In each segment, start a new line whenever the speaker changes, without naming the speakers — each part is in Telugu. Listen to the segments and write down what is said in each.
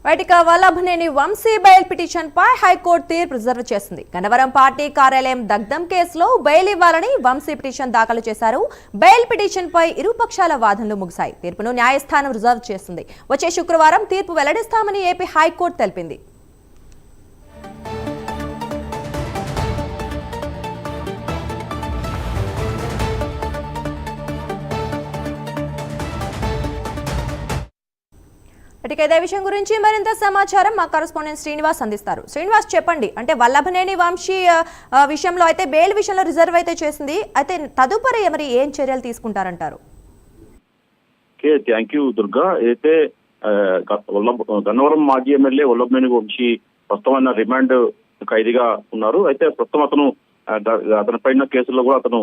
వాటిక వల్లభనేని వంశీ బెయిల్ పిటిషన్ పై హైకోర్టు తీర్పు రిజర్వ్ చేసింది. గన్నవరం పార్టీ కార్యాలయం దగ్ధం కేసులో బెయిల్ ఇవ్వాలని వంశీ పిటిషన్ దాఖలు చేశారు. బెయిల్ పిటిషన్ పై ఇరుపక్షాల వాదనలు ముగిశాయి. తీర్పును న్యాయస్థానం రిజర్వ్ చేసింది. వచ్చే శుక్రవారం తీర్పు వెల్లడిస్తామని ఏపీ హైకోర్టు తెలిపింది. ఇదే విషయం గురించి మరింత సమాచారం మా కరెస్పాండెంట్ శ్రీనివాస్ అందిస్తారు. శ్రీనివాస్, చెప్పండి. అంటే వల్లభనేని వంశీ విషయంలో అయితే బెయిల్ విషయంలో రిజర్వ్ అయితే చేసింది. అయితే తదుపరి మరి ఏం చర్యలు తీసుకుంటారంటారు?
Thank you Durga. అయితే గన్నవరం మాజీ ఎమ్మెల్యే వల్లభనేని వంశీ ప్రస్తుతమైన రిమాండ్ ఖైదీగా ఉన్నారు. అయితే ప్రస్తుతం అతని పైన కేసుల్లో కూడా అతను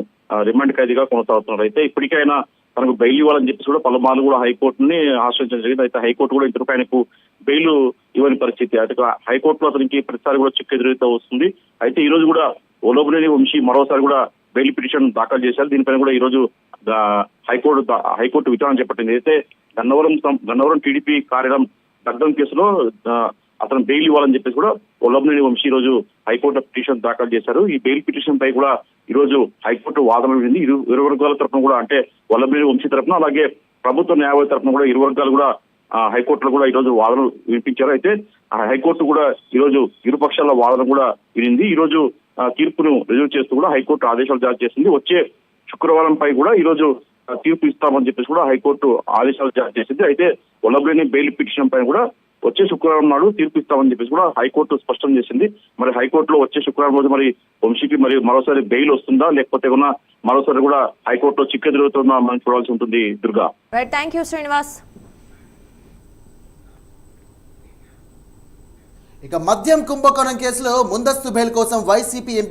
రిమాండ్ ఖైదీగా కొనసాగుతున్నారు. అయితే ఇప్పటికైనా తనకు బెయిల్ ఇవ్వాలని చెప్పేసి కూడా పలుమార్లు కూడా హైకోర్టుని ఆశ్రయించడం జరిగింది. అయితే హైకోర్టు కూడా ఇంతకు ఆయనకు బెయిల్ ఇవ్వని పరిస్థితి. అయితే హైకోర్టులో అతనికి ప్రతిసారి కూడా చిక్కు ఎదురైతే వస్తుంది. అయితే ఈ రోజు కూడా వల్లభనేని వంశీ మరోసారి కూడా బెయిల్ పిటిషన్ దాఖలు చేశారు. దీనిపైన కూడా ఈ రోజు హైకోర్టు విచారణ చేపట్టింది. అయితే గన్నవరం టీడీపీ కార్యాలయం దగ్ధం కేసులో అతను బెయిల్ ఇవ్వాలని చెప్పేసి కూడా వల్లభనేని వంశీ ఈ రోజు హైకోర్టు పిటిషన్ దాఖలు చేశారు. ఈ బెయిల్ పిటిషన్ పై కూడా ఈ రోజు హైకోర్టు వాదన వింది. ఇరు వర్గాల తరఫున కూడా, అంటే వల్లభనేని వంశీ తరఫున అలాగే ప్రభుత్వ న్యాయవాది తరఫున కూడా ఇరు వర్గాలు కూడా హైకోర్టులో కూడా ఈ రోజు వాదనలు వినిపించారు. అయితే హైకోర్టు కూడా ఈ రోజు ఇరుపక్షాల వాదన కూడా వినింది. ఈ రోజు తీర్పును రిజర్వ్ చేస్తూ కూడా హైకోర్టు ఆదేశాలు జారీ చేసింది. వచ్చే శుక్రవారం పై కూడా ఈ రోజు తీర్పు ఇస్తామని చెప్పేసి కూడా హైకోర్టు ఆదేశాలు జారీ చేసింది. అయితే వల్లభనేని బెయిల్ పిటిషన్ పైన కూడా వచ్చే శుక్రవారం నాడు తీర్పు ఇస్తామని చెప్పేసి కూడా హైకోర్టు స్పష్టం చేసింది. మరి హైకోర్టులో వచ్చే శుక్రవారం రోజు మరి వంశీకి మరి మరోసారి బెయిల్ వస్తుందా, లేకపోతే మరోసారి కూడా హైకోర్టులో చిక్కెదురుతుందా మనం చూడాల్సి ఉంటుంది. Durga,
thank you Srinivas.
ఇక మద్యం కుంభకోణం కేసులో ముందస్తు బెయిల్ కోసం వైసీపీ ఎంపీ